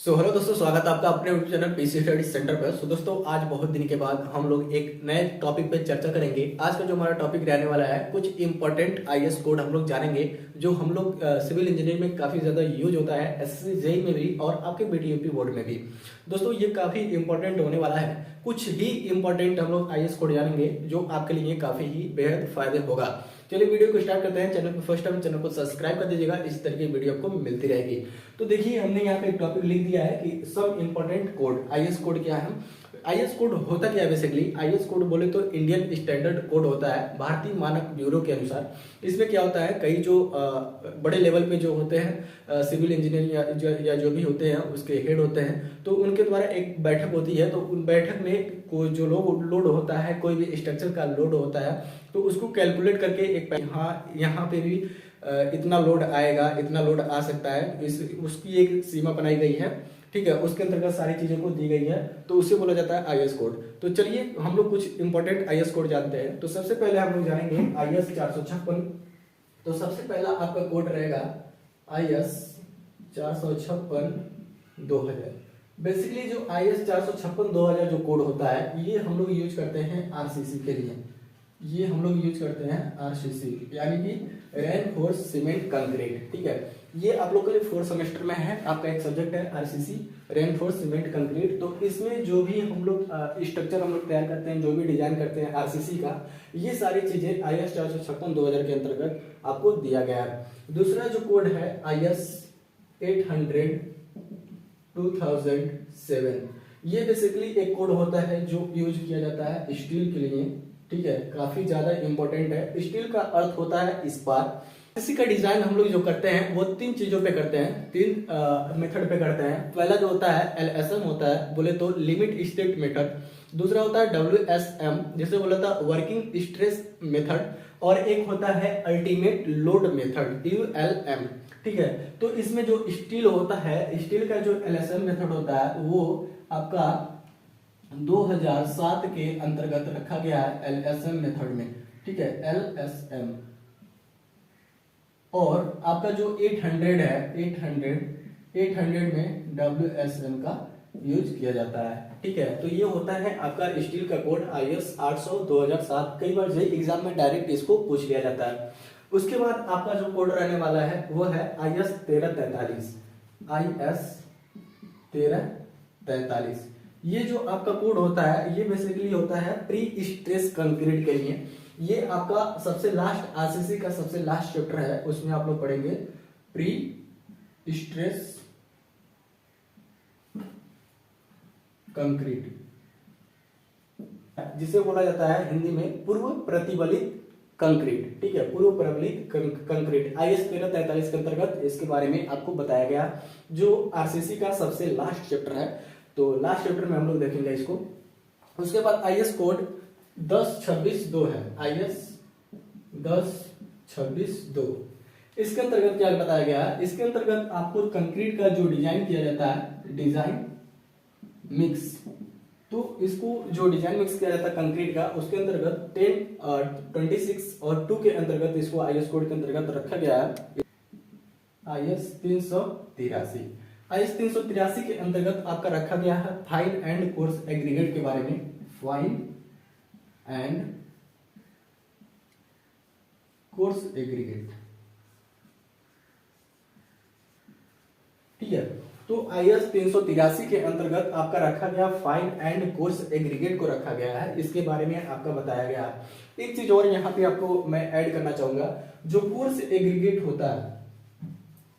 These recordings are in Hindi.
हेलो दोस्तों, स्वागत है आपका अपने YouTube channel PC study centre पर। दोस्तों, आज बहुत दिन के बाद हम लोग एक नए टॉपिक पे चर्चा करेंगे। आज का जो हमारा टॉपिक रहने वाला है, कुछ इंपॉर्टेंट आईएएस कोड हम लोग जानेंगे जो हम लोग सिविल इंजीनियरिंग में काफी ज्यादा यूज होता है, एसएससी जेईई में भी और आपके बीटीयूपी बोर्ड में भी। दोस्तों, ये काफी इंपॉर्टेंट होने वाला है। कुछ ही इंपॉर्टेंट हम लोग आईएएस कोड जानेंगे जो आपके लिए काफी ही बेहद फायदे होगा। चलिए वीडियो को स्टार्ट करते हैं। चैनल पर फर्स्ट टाइम चैनल को सब्सक्राइब कर दीजिएगा, इस तरह की वीडियो आपको मिलती रहेगी। तो देखिए, हमने यहाँ पे एक टॉपिक लिख दिया है कि सब इंपॉर्टेंट कोड। आईएएस कोड क्या है? आईएएस कोड होता क्या है? बेसिकली आईएएस कोड बोले तो इंडियन स्टैंडर्ड कोड होता है, भारतीय मानक ब्यूरो के अनुसार। इसमें क्या होता है, कई जो बड़े लेवल पे जो होते हैं सिविल इंजीनियरिंग या जो भी होते हैं उसके हेड होते हैं, तो उनके द्वारा एक बैठक होती है। तो उन बैठक में कोई जो लोड होता है, कोई भी स्ट्रक्चर का लोड होता है, तो उसको कैलकुलेट करके एक यहाँ पे भी इतना लोड आएगा, इतना लोड आ सकता है, उसकी एक सीमा बनाई गई है। ठीक है, उसके अंतर्गत सारी चीजों को दी गई है, तो उसे बोला जाता है आईएएस कोड। तो चलिए हम लोग कुछ इंपॉर्टेंट आईएएस कोड जानते हैं। तो सबसे पहले हम लोग जानेंगे आईएएस 456। तो सबसे पहला आपका कोड रहेगा आईएएस 456/2000। बेसिकली जो आईएएस 456/2000 जो कोड होता है, ये हम लोग यूज करते हैं आरसीसी के लिए। ये हम लोग यूज करते हैं आरसीसी, यानी कि रेनफोर्स सीमेंट कंक्रीट। ठीक है, ये आप लोग के लिए 4th सेमेस्टर में है, आपका एक सब्जेक्ट है आरसीसी, रेनफोर्स सीमेंट कंक्रीट। तो इसमें जो भी हम लोग स्ट्रक्चर हम लोग तैयार करते हैं, जो भी डिजाइन करते हैं आरसीसी का, ये सारी चीजें आईएएस 456/2000 के अंतर्गत आपको दिया गया है। दूसरा जो कोड है आईएएस 800/2007। ये बेसिकली एक कोड होता है जो यूज किया जाता है स्टील के लिए। ठीक है, काफी ज्यादा इंपॉर्टेंट है। स्टील का अर्थ होता है इस्पात। इसी का डिजाइन हम लोग जो करते हैं वो 3 चीजों पे करते हैं, 3 मेथड पे करते हैं। पहला जो होता है एलएसएम होता है, बोले तो लिमिट स्टेट मेथड। दूसरा होता है डब्ल्यूएसएम, जिसे बोला था वर्किंग स्ट्रेस मेथड, और एक होता है अल्टीमेट लोड मेथड, यूएलएम। ठीक है, तो इसमें जो स्टील होता है, स्टील का जो एलएसएम मेथड होता है वो आपका 2007 के अंतर्गत रखा गया है एलएसएम मेथड में। ठीक है, एलएसएम। और आपका जो 800 है, 800 में डब्ल्यूएसएम का यूज किया जाता है। ठीक है, तो ये होता है आपका स्टील का कोड आईएएस 800/2007। कई बार जेईई एग्जाम में डायरेक्ट इसको पूछ लिया जाता है। उसके बाद आपका जो कोड रहने वाला है वो है आईएएस 1343। आईएएस 1343 ये जो आपका कोड होता है, ये बेसिकली होता है प्री स्ट्रेस कंक्रीट के लिए। ये आपका सबसे लास्ट आरसीसी का सबसे लास्ट चैप्टर है, उसमें आप लोग पढ़ेंगे प्री स्ट्रेस कंक्रीट, जिसे बोला जाता है हिंदी में पूर्व प्रतिबलित कंक्रीट। ठीक है, पूर्व प्रतिबलित कंक्रीट आईएएस 1343 के अंतर्गत इसके बारे में आपको बताया गया, जो आरसीसी का सबसे लास्ट चैप्टर है। तो लास्ट चैप्टर में हम लोग देखेंगे इसको। उसके बाद आईएएस कोड 1026/2 है, आईएएस 1026/2। इसके अंतर्गत क्या बताया गया है? इसके अंतर्गत आपको कंक्रीट का जो डिजाइन किया जाता है, डिजाइन मिक्स, तो इसको जो डिजाइन मिक्स किया जाता है कंक्रीट का, उसके अंतर्गत 10, 26 और 2 के अंतर्गत इसको आईएएस कोड के अंतर्गत रखा गया है आईएएस 383। आईएएस 383 के अंतर्गत आपका रखा गया है फाइन एंड कोर्स एग्रीगेट के बारे में। Fine and coarse aggregate. ठीक है, तो आईएएस 383 के अंतर्गत आपका रखा गया फाइन एंड कोर्स एग्रीगेट को रखा गया है, इसके बारे में आपका बताया गया है। एक चीज और यहाँ पे आपको मैं ऐड करना चाहूंगा, जो कोर्स एग्रीगेट होता है,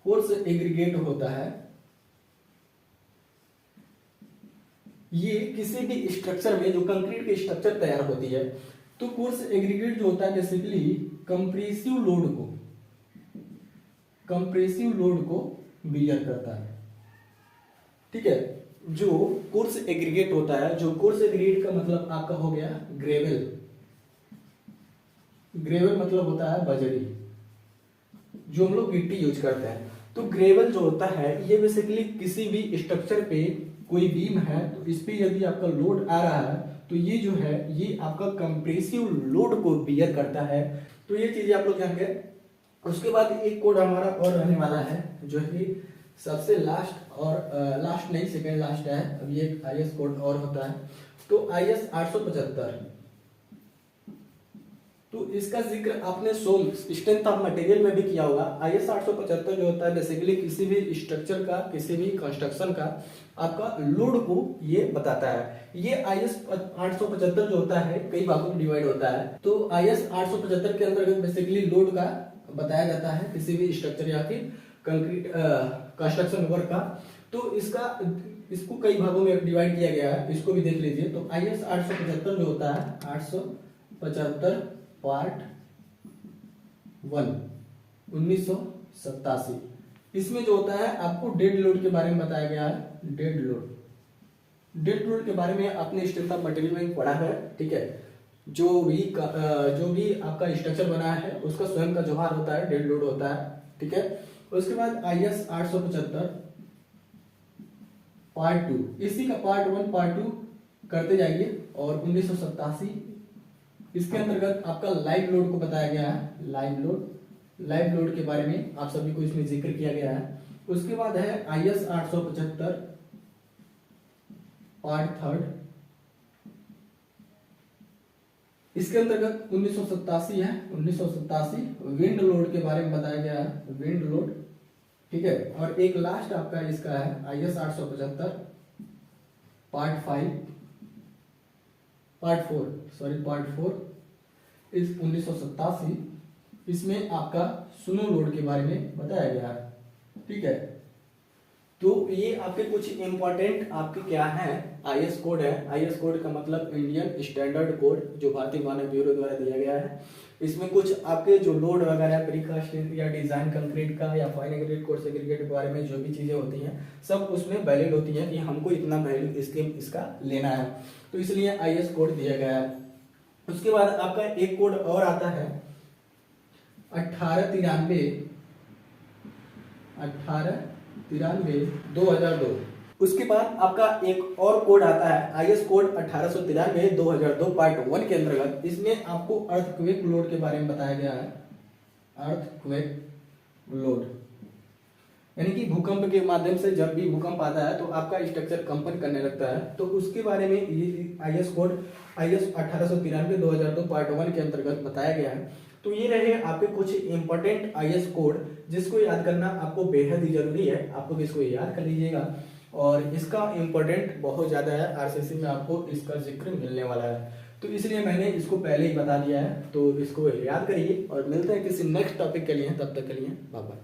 कोर्स एग्रीगेट होता है, ये किसी भी स्ट्रक्चर में जो कंक्रीट की स्ट्रक्चर तैयार होती है, तो कोर्स एग्रीगेट जो होता है बेसिकली कंप्रेसिव लोड को बियर करता है। ठीक है, जो कोर्स एग्रीगेट होता है, जो कोर्स एग्रीगेट का मतलब आपका हो गया ग्रेवल। ग्रेवल मतलब होता है बजरी, जो हम लोग गिट्टी यूज करते हैं। तो ग्रेवल जो होता है, ये बेसिकली किसी भी स्ट्रक्चर पे कोई बीम है, तो इस पे यदि आपका लोड आ रहा है, तो ये जो है ये आपका कंप्रेसिव लोड को बियर करता है। तो ये चीजें आप लोग जान गए। उसके बाद एक कोड हमारा और रहने वाला है, जो है सबसे लास्ट और लास्ट नहीं, सेकेंड लास्ट है। अब ये एक आईएएस कोड और होता है, तो आईएएस 875। तो इसका जिक्र आपने सोम स्ट्रेंथ ऑफ मटेरियल में भी किया होगा। आईएएस 875 जो होता है बेसिकली किसी भी स्ट्रक्चर का, किसी भी कंस्ट्रक्शन का आपका लोड को ये बताता है। ये आईएएस 875 जो होता है कई भागों में डिवाइड होता है। तो आईएएस 875 के अंतर्गत बेसिकली लोड का बताया जाता है किसी भी स्ट्रक्चर या फिर कंक्रीट कंस्ट्रक्शन वर्क का। तो इसको कई भागों में डिवाइड किया गया है, इसको भी देख लीजिए। तो आईएएस 875 जो होता है 875 पार्ट 1 1987, इसमें जो होता है आपको डेड लोड के बारे में बताया गया है। डेड लोड के बारे में आपने स्ट्रेंथ ऑफ मटेरियल में पढ़ा है, ठीक है। जो भी आपका स्ट्रक्चर बना है उसका स्वयं का जोहार होता है, डेड लोड होता है, ठीक है। उसके बाद आईएएस 875 पार्ट 2, इसी का पार्ट 1 पार्ट 2 करते जाइए। और 1987 इसके अंतर्गत आपका लाइव लोड को बताया गया है। लाइव लोड के बारे में आप सभी को इसमें जिक्र किया गया है। उसके बाद है आईएएस 875 पार्ट 3, इसके अंतर्गत 1987 है। 1987 विंड लोड के बारे में बताया गया है, विंड लोड, ठीक है। और एक लास्ट आपका इसका है आईएएस 875 पार्ट 4 इस 1987, इसमें आपका सुनो लोड के बारे में बताया गया है, ठीक है। तो ये आपके कुछ इंपॉर्टेंट आपके क्या है आईएएस कोड है। आईएएस कोड का मतलब इंडियन स्टैंडर्ड कोड, जो भारतीय मानक ब्यूरो द्वारा दिया गया है। इसमें कुछ आपके जो लोड वगैरह प्रीकास्ट या डिजाइन कंक्रीट का या फाइन एग्रीगेट कोड सेग्रीगेट के बारे में जो भी चीजें होती हैं सब उसमें वैलिड होती हैं कि हमको इतना वैल्यू इसका लेना है, तो इसलिए आईएएस कोड दिया गया है। उसके बाद आपका एक कोड और आता है 1893/2002। उसके बाद आपका एक और कोड आता है आईएएस कोड 1893/2002 पार्ट 1 के अंतर्गत। इसमें आपको अर्थक्वेक लोड के बारे में बताया गया है। अर्थक्वेक लोड यानी कि भूकंप के माध्यम से जब भी भूकंप आता है तो आपका स्ट्रक्चर कंपन करने लगता है, तो उसके बारे में ये आईएएस कोड आईएएस 1893/2002 पार्ट 1 के अंतर्गत बताया गया है। तो ये रहे आपके कुछ इंपॉर्टेंट आईएएस कोड, जिसको याद करना आपको बेहद ही जरूरी है। आपको इसको याद कर लीजिएगा, और इसका इंपॉर्टेंट बहुत ज्यादा है। आरसीसी में आपको इसका जिक्र मिलने वाला है, तो इसलिए मैंने इसको पहले ही बता दिया है। तो इसको याद करिए और मिलते हैं किसी नेक्स्ट टॉपिक के लिए, तब तक के लिए बाय बाय।